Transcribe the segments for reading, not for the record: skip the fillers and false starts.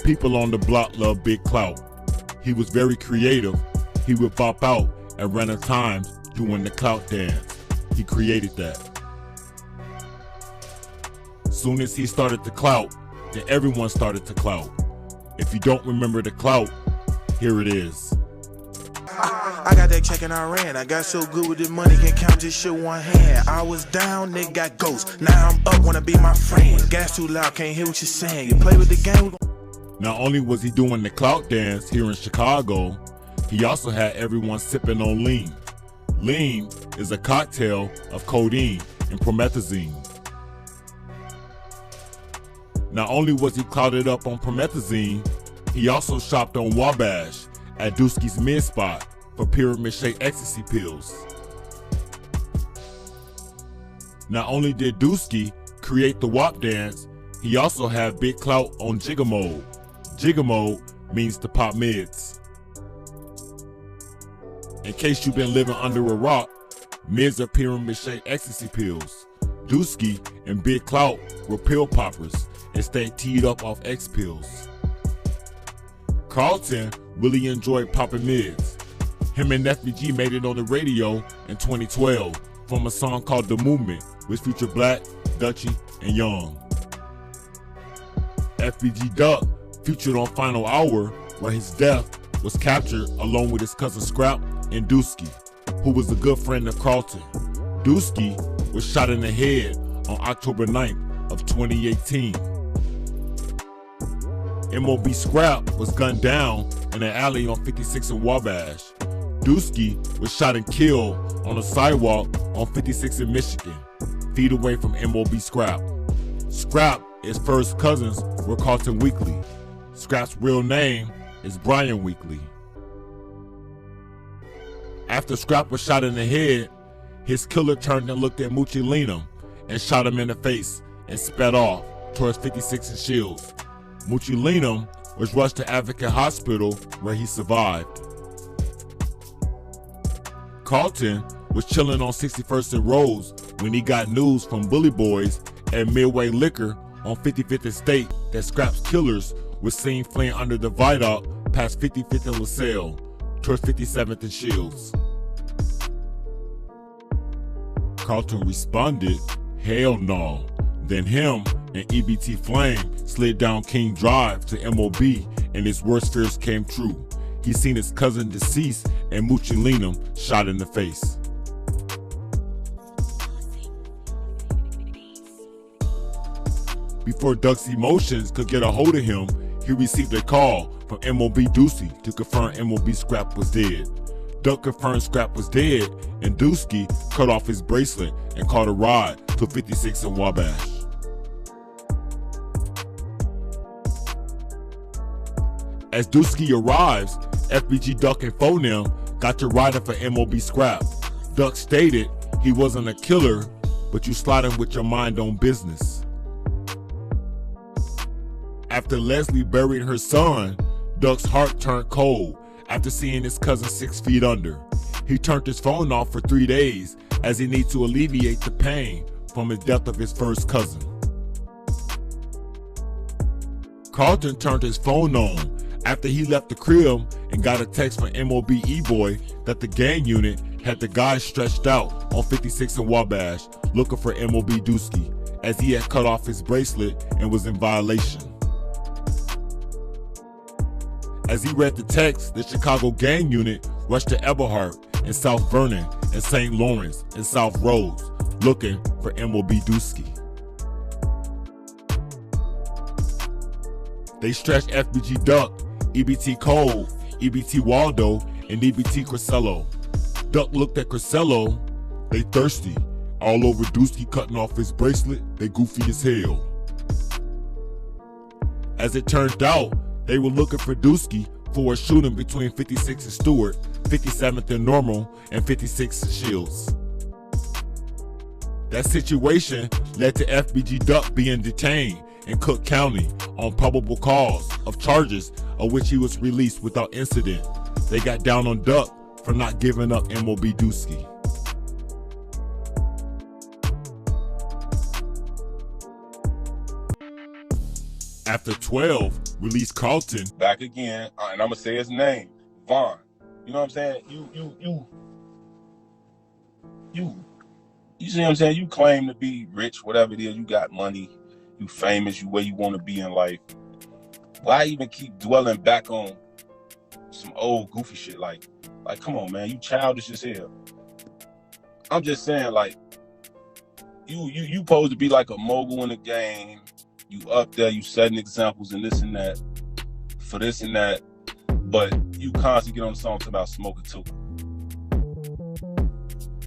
People on the block love Big Clout. He was very creative. He would pop out at random times doing the clout dance. He created that. Soon as he started to clout, then everyone started to clout. If you don't remember the clout, here it is. I got that check and I ran. I got so good with this money, can't count this shit one hand. I was down, nigga got ghosts. Now I'm up, wanna be my friend. Gas too loud, can't hear what you're saying. You play with the game. Not only was he doing the clout dance here in Chicago, he also had everyone sipping on lean. Lean is a cocktail of codeine and promethazine. Not only was he clouted up on promethazine, he also shopped on Wabash at Dusky's mid spot for pyramid-shaped ecstasy pills. Not only did Dusky create the WAP dance, he also had Big Clout on Jigga Mode. Jigga Mode means to pop mids. In case you've been living under a rock, mids are pyramid-shaped ecstasy pills. Dusky and Big Clout were pill poppers and stayed teed up off X pills. Carlton really enjoyed popping mids. Him and FBG made it on the radio in 2012 from a song called The Movement, which featured Black, Dutchy, and Young. FBG Duck featured on Final Hour, where his death was captured along with his cousin Scrap and Dusky, who was a good friend of Carlton. Dusky was shot in the head on October 9th of 2018. MOB Scrap was gunned down in an alley on 56 in Wabash. Dusky was shot and killed on a sidewalk on 56 in Michigan, feet away from MOB Scrap. Scrap is first cousins were Carlton Weekly. Scrap's real name is Brian Weekly. After Scrap was shot in the head, his killer turned and looked at Moochie Lenum and shot him in the face and sped off towards 56 and Shields. Moochie Lenum was rushed to Advocate Hospital where he survived. Carlton was chilling on 61st and Rose when he got news from Bully Boys at Midway Liquor on 55th and State that Scrap's killers were seen fleeing under the viaduct past 55th and LaSalle towards 57th and Shields. Carlton responded, "Hell no." Then him and EBT Flame slid down King Drive to MOB and his worst fears came true. He seen his cousin deceased and Moochie Lenum shot in the face. Before Duck's emotions could get a hold of him, he received a call from MOB Dusky to confirm MOB Scrap was dead. Duck confirmed Scrap was dead and Dusky cut off his bracelet and caught a ride to 56 in Wabash. As Dusky arrives, FBG Duck and Phonem got to riding for MOB Scrap. Duck stated he wasn't a killer, but you sliding with your mind on business. After Leslie buried her son, Duck's heart turned cold after seeing his cousin 6 feet under. He turned his phone off for 3 days as he needed to alleviate the pain from the death of his first cousin. Carlton turned his phone on after he left the crib and got a text from MOB E-Boy that the gang unit had the guys stretched out on 56 in Wabash looking for MOB Dusky as he had cut off his bracelet and was in violation. As he read the text, the Chicago gang unit rushed to Eberhart and South Vernon and St. Lawrence and South Rose looking for MOB Dusky. They stretched FBG Duck, EBT Cole, EBT Waldo, and EBT Crisello. Duck looked at Crisello, they thirsty, all over Dusky cutting off his bracelet, they goofy as hell. As it turned out, they were looking for Dusky for a shooting between 56 and Stewart, 57th and Normal, and 56 and Shields. That situation led to FBG Duck being detained in Cook County on probable cause of charges of which he was released without incident. They got down on Duck for not giving up MOB Dusky. After 12 released Carlton. Back again, and I'm gonna say his name, Vaughn. You know what I'm saying? You see what I'm saying? You claim to be rich, whatever it is. You got money. You famous. You where you want to be in life. Why even keep dwelling back on some old goofy shit? Like, come on, man. You childish as hell. I'm just saying, like, you supposed to be like a mogul in the game. You up there, you setting examples and this and that, for this and that, but you constantly get on the song about smoking too.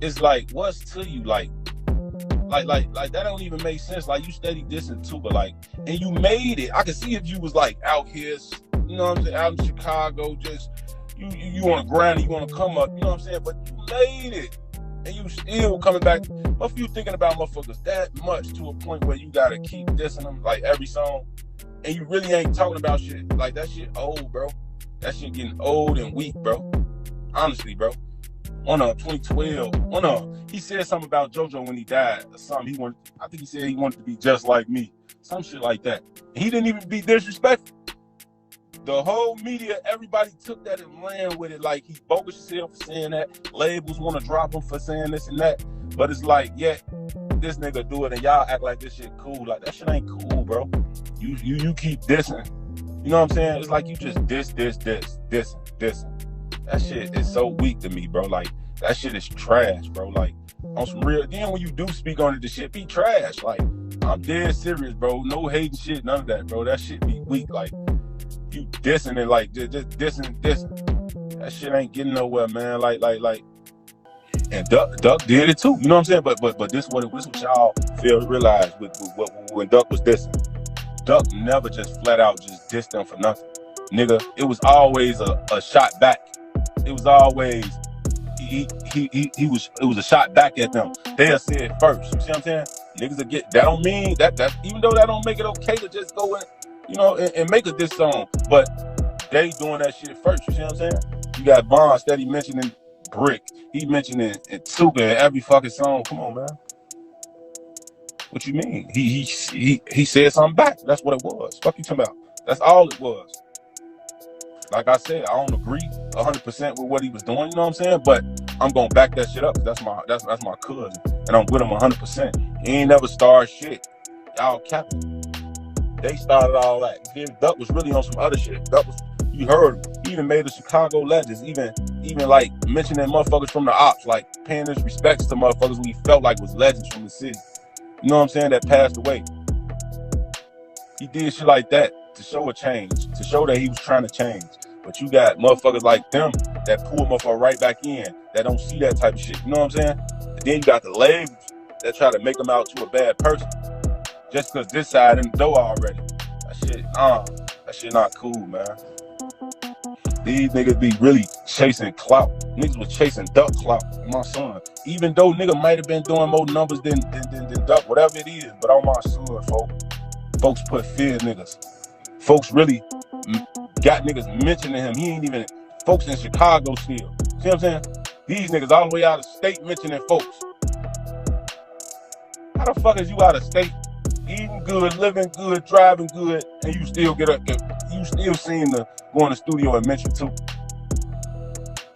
It's like, what's to you? Like that don't even make sense. Like, you steady dissing too, but like, and you made it. I can see if you was like out here, you know what I'm saying, out in Chicago, just you on the grind, you want to come up, you know what I'm saying, but you made it. And you still coming back. What if you thinking about motherfuckers that much to a point where you gotta keep dissing them like every song, and you really ain't talking about shit? Like, that shit old, bro. That shit getting old and weak, bro. Honestly, bro. On 2012, he said something about JoJo when he died or something. I think he said he wanted to be just like me, some shit like that. He didn't even be disrespectful. The whole media, everybody took that and ran with it like he bogus himself for saying that. Labels want to drop him for saying this and that. But it's like, yeah, this nigga do it and y'all act like this shit cool. Like, that shit ain't cool, bro. You keep dissing. You know what I'm saying? It's like you just dissing. That shit is so weak to me, bro. Like, that shit is trash, bro. Like, on some real, then when you do speak on it, the shit be trash. Like, I'm dead serious, bro. No hating shit, none of that, bro. That shit be weak. Like, you dissing it, like, just dissing. That shit ain't getting nowhere, man. Like, and Duck did it too. You know what I'm saying? But this what y'all fail to realize when Duck was dissing. Duck never just flat out just dissed them for nothing, nigga. It was always a shot back. It was always it was a shot back at them. They'll say it first. You see what I'm saying? Niggas will get that. Don't mean that even though that don't make it okay to just go in, you know, and make a diss song, but they doing that shit first. You see what I'm saying? You got Bond steady mentioning Brick. He mentioning Tuga in every fucking song. Come on, man. What you mean? He said something back. That's what it was. Fuck you talking about? That's all it was. Like I said, I don't agree 100% with what he was doing. You know what I'm saying? But I'm gonna back that shit up. That's my cousin, and I'm with him 100%. He ain't never started shit. Y'all capping. They started all that. Duck was really on some other shit. Duck was, you heard him. He even made the Chicago legends, even like mentioning motherfuckers from the ops, like paying his respects to motherfuckers who he felt like was legends from the city. You know what I'm saying? That passed away. He did shit like that to show a change, to show that he was trying to change. But you got motherfuckers like them that pull motherfucker right back in, that don't see that type of shit. You know what I'm saying? And then you got the labels that try to make them out to a bad person just because this side in the door already. That shit not cool, man. These niggas be really chasing clout. Niggas was chasing Duck clout, my son. Even though nigga might have been doing more numbers than Duck, whatever it is. But on my son, folks put fear in niggas. Folks really got niggas mentioning him. He ain't even, folks in Chicago still. See what I'm saying? These niggas all the way out of state mentioning folks. How the fuck is you out of state, eating good, living good, driving good, and you still get up, you still seem to go in the studio and mention too?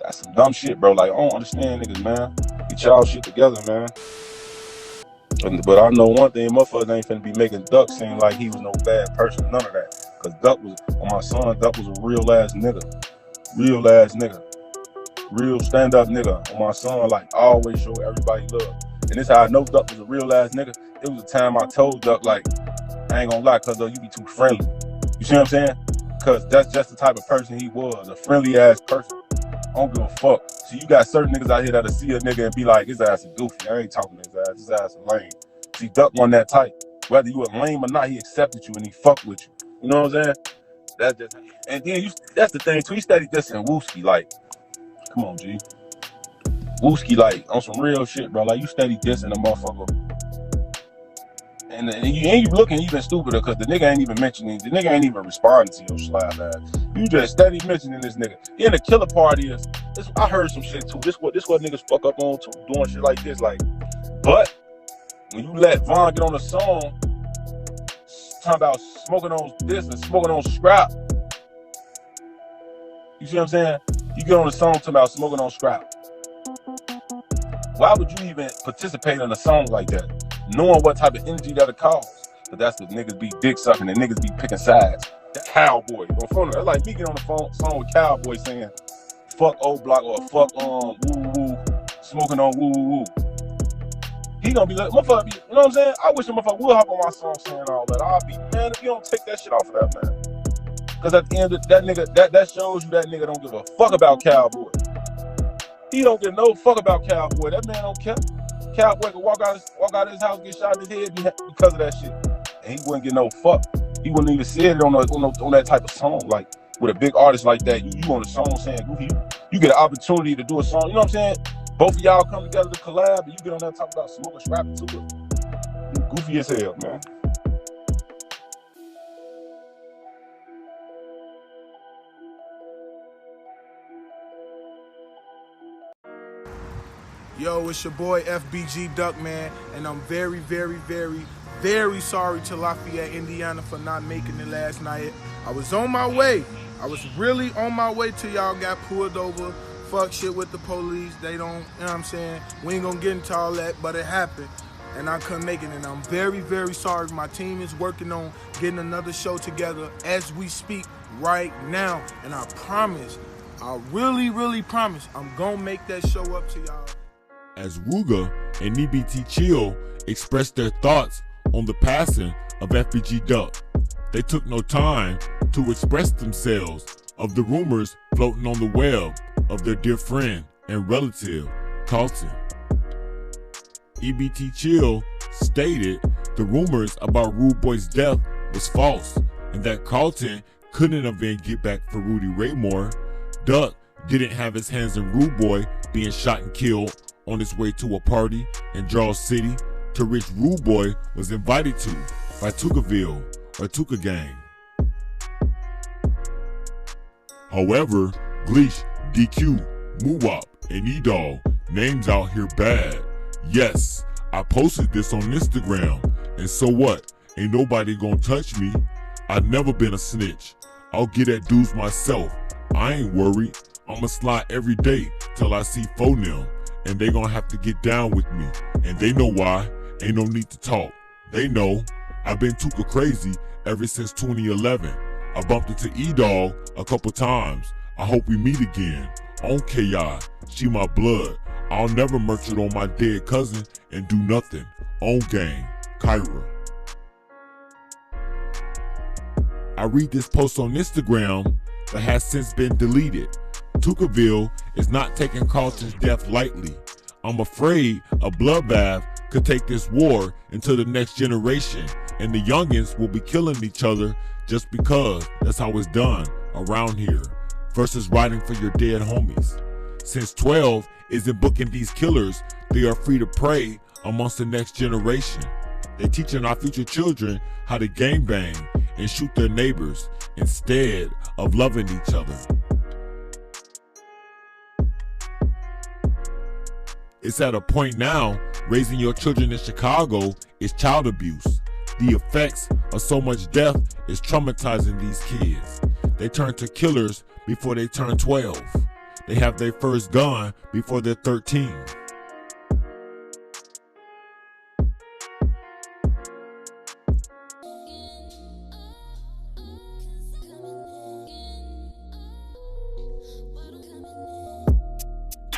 That's some dumb shit, bro. Like, I don't understand niggas, man. Get y'all shit together, man. But I know one thing, motherfuckers ain't finna be making Duck seem like he was no bad person, none of that. Cause Duck was, on my son, Duck was a real ass nigga. Real stand up nigga. On my son, like, always show everybody love. And this how I know Duck was a real ass nigga. It was a time I told Duck, like, I ain't gonna lie, cuz you be too friendly. You see what I'm saying? Cause that's just the type of person he was, a friendly ass person. I don't give a fuck. So you got certain niggas out here that'll see a nigga and be like, his ass is goofy. I ain't talking to his ass is lame. See, Duck wasn't that type. Whether you were lame or not, he accepted you and he fucked with you. You know what I'm saying? That's just, and then that's the thing too. He steady dissing Wooski, like, come on, G. Wooski, like, on some real shit, bro. Like, you steady dissing the motherfucker. And you looking even stupider because the nigga ain't even mentioning, the nigga ain't even responding to your slap ass. You just steady mentioning this nigga. Then the killer part is, I heard some shit too. This what niggas fuck up on too, doing shit like this. Like, but when you let Vaughn get on the song, talking about smoking on this and smoking on scrap. You see what I'm saying? You get on the song talking about smoking on scrap. Why would you even participate in a song like that, knowing what type of energy that'll cause? But that's because niggas be dick sucking and niggas be picking sides. That Cowboy on phone. That's like me getting on the phone song with Cowboy saying, "Fuck old block" or "Fuck woo woo woo," smoking on woo woo woo. He gonna be like, motherfucker, you know what I'm saying? I wish a motherfucker would hop on my song saying all that. I'll be mad if you don't take that shit off of that, man. Cause at the end of that nigga, that shows you that nigga don't give a fuck about Cowboy. He don't give no fuck about Cowboy. That man don't care. Cowboy could walk out of his house, get shot in his head because of that shit, and he wouldn't get no fuck. He wouldn't even say it on that type of song. Like with a big artist like that, you on the song saying you get an opportunity to do a song. You know what I'm saying? Both of y'all come together to collab, and you get on that talk about smoking, scrapping to it. You goofy as hell, man. Yo, it's your boy FBG Duck, man, and I'm very, very, very, very sorry to Lafayette, Indiana for not making it last night. I was on my way. I was really on my way till y'all got pulled over. Fuck shit with the police. They don't, you know what I'm saying? We ain't gonna get into all that, but it happened. And I couldn't make it, and I'm very, very sorry. My team is working on getting another show together as we speak right now. And I promise, I really, really promise, I'm gonna make that show up to y'all. As Ruger and EBT Chill expressed their thoughts on the passing of FBG Duck, they took no time to express themselves of the rumors floating on the web of their dear friend and relative, Carlton. EBT Chill stated the rumors about Rude Boy's death was false and that Carlton couldn't avenge get back for Rudy Raymore. Duck didn't have his hands in Rude Boy being shot and killed on his way to a party in Draws City, to which Rude Boy was invited to by Tukaville or Tuka Gang. However, Gleesh, DQ, Moowop, and E-Dog names out here bad. Yes, I posted this on Instagram, and so what? Ain't nobody gonna touch me. I've never been a snitch. I'll get at dudes myself. I ain't worried. I'ma slide every day till I see Phonel, and they gonna have to get down with me. And they know why. Ain't no need to talk. They know. I've been Tuka crazy ever since 2011. I bumped into E-Dog a couple times. I hope we meet again. On KI, she my blood. I'll never merchant on my dead cousin and do nothing. On gang, Kyra. I read this post on Instagram that has since been deleted. Tukaville is not taking Carlton's death lightly. I'm afraid a bloodbath could take this war into the next generation, and the youngins will be killing each other just because that's how it's done around here, versus riding for your dead homies. Since 12 isn't booking these killers, they are free to prey amongst the next generation. They're teaching our future children how to gangbang and shoot their neighbors instead of loving each other. It's at a point now, raising your children in Chicago is child abuse. The effects of so much death is traumatizing these kids. They turn to killers before they turn 12. They have their first gun before they're 13.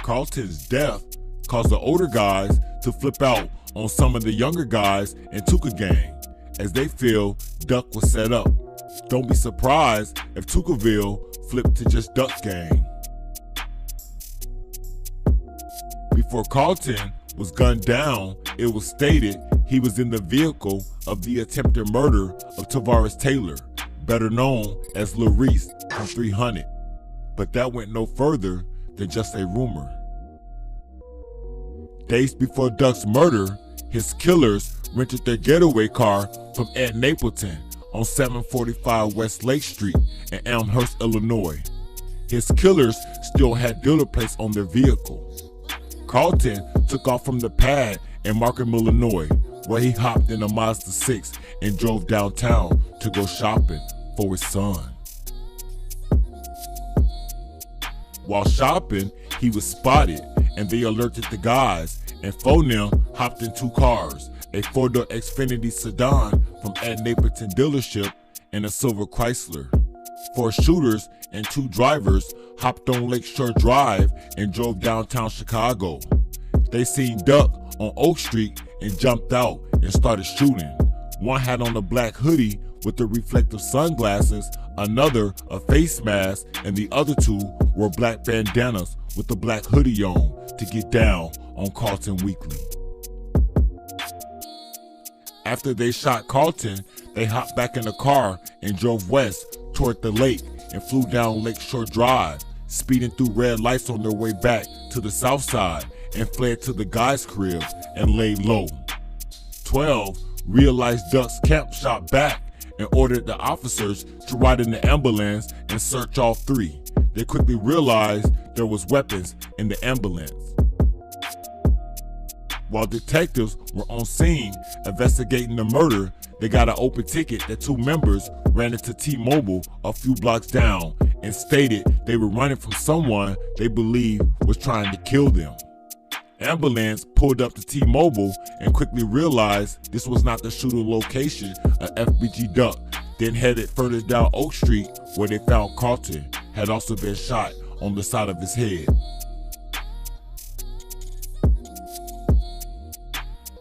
Carlton's death caused the older guys to flip out on some of the younger guys in Tuka Gang, as they feel Duck was set up. Don't be surprised if Tukaville flipped to just Duck Gang. Before Carlton was gunned down, it was stated he was in the vehicle of the attempted murder of Tavares Taylor, better known as Lil Reese from 300. But that went no further than just a rumor. Days before Duck's murder, his killers rented their getaway car from Ed Napleton on 745 West Lake Street in Elmhurst, Illinois. His killers still had dealer plates on their vehicle. Carlton took off from the pad in Markham, Illinois, where he hopped in a Mazda 6 and drove downtown to go shopping for his son. While shopping, he was spotted and they alerted the guys, and Fonil hopped in 2 cars, a 4-door Xfinity sedan from Ed Napleton dealership and a silver Chrysler. 4 shooters and 2 drivers hopped on Lakeshore Drive and drove downtown Chicago. They seen Duck on Oak Street and jumped out and started shooting. One had on a black hoodie with the reflective sunglasses, another a face mask, and the other 2 wore black bandanas with the black hoodie on to get down on Carlton Weekly. After they shot Carlton, they hopped back in the car and drove west toward the lake and flew down Lakeshore Drive, speeding through red lights on their way back to the south side, and fled to the guy's crib and laid low. 12 realized Duck's camp shot back and ordered the officers to ride in the ambulance and search all 3. They quickly realized there was weapons in the ambulance. While detectives were on scene investigating the murder, they got an open ticket that 2 members ran into T-Mobile a few blocks down and stated they were running from someone they believed was trying to kill them. Ambulance pulled up to T-Mobile and quickly realized this was not the shooting location of FBG Duck, then headed further down Oak Street where they found Carlton had also been shot on the side of his head.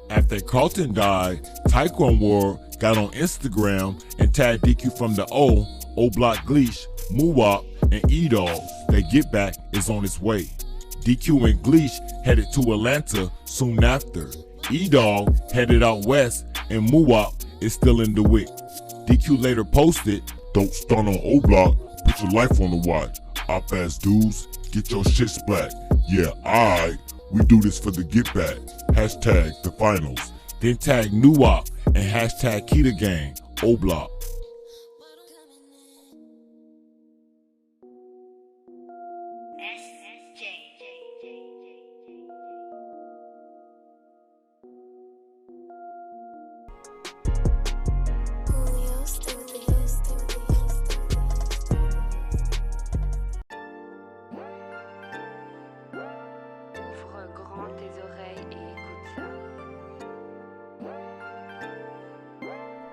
After Carlton died, Taekwon Ward got on Instagram and tagged DQ from the O Block Gleesh, Muwop, and E-Dog. Their get back is on its way. DQ and Gleesh headed to Atlanta soon after. E-Dog headed out west and Muwop is still in DeWitt. DQ later posted, "Don't stunt on O Block, put your life on the watch. Op-ass dudes, get your shit splat. Yeah, alright, we do this for the get back. Hashtag the finals." Then tag Nuwop and hashtag Keita Gang, O Block.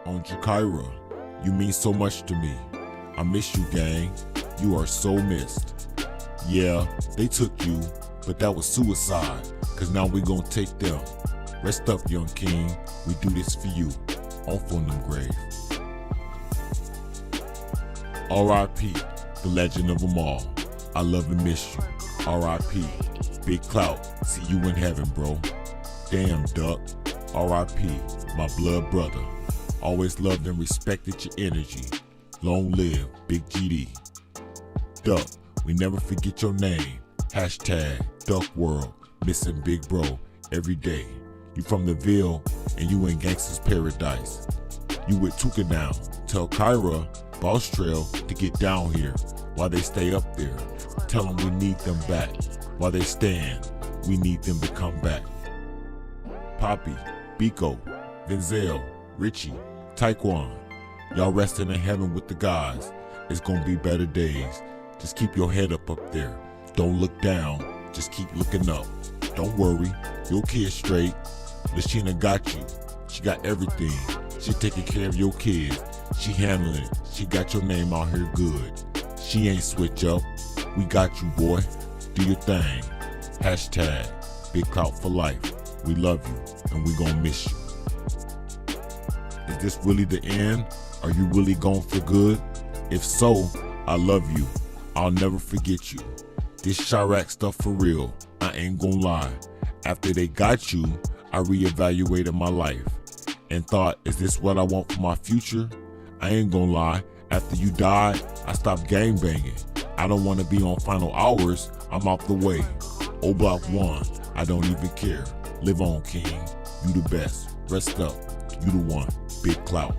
On Jakira, you mean so much to me. I miss you, gang. You are so missed. Yeah, they took you, but that was suicide, cause now we gon' take them. Rest up, young king. We do this for you. Off on them grave. R.I.P. the legend of them all. I love and miss you. R.I.P. Big Clout. See you in heaven, bro. Damn, Duck. R.I.P. my blood brother. Always loved and respected your energy. Long live Big GD. Duck, we never forget your name. Hashtag Duck World. Missing Big Bro every day. You from the Ville and you in Gangsta's Paradise. You with Tuka now. Tell Kyra, Boss Trail to get down here while they stay up there. Tell them we need them back. While they stand, we need them to come back. Poppy, Biko, Denzel, Richie, Taekwon, y'all resting in heaven with the guys. It's gonna be better days. Just keep your head up there. Don't look down, just keep looking up. Don't worry, your kid's straight. Lashina got you. She got everything. She taking care of your kids. She handling it. She got your name out here good. She ain't switch up. We got you, boy. Do your thing. Hashtag Big Clout for life. We love you and we gonna miss you. Is this really the end? Are you really gone for good? If so, I love you. I'll never forget you. This Chirac stuff for real. I ain't gonna lie. After they got you, I reevaluated my life and thought, is this what I want for my future? I ain't gonna lie. After you died, I stopped gang banging. I don't want to be on final hours. I'm out the way. O Block 1, I don't even care. Live on, King. You the best. Rest up. You the one. Big Clout.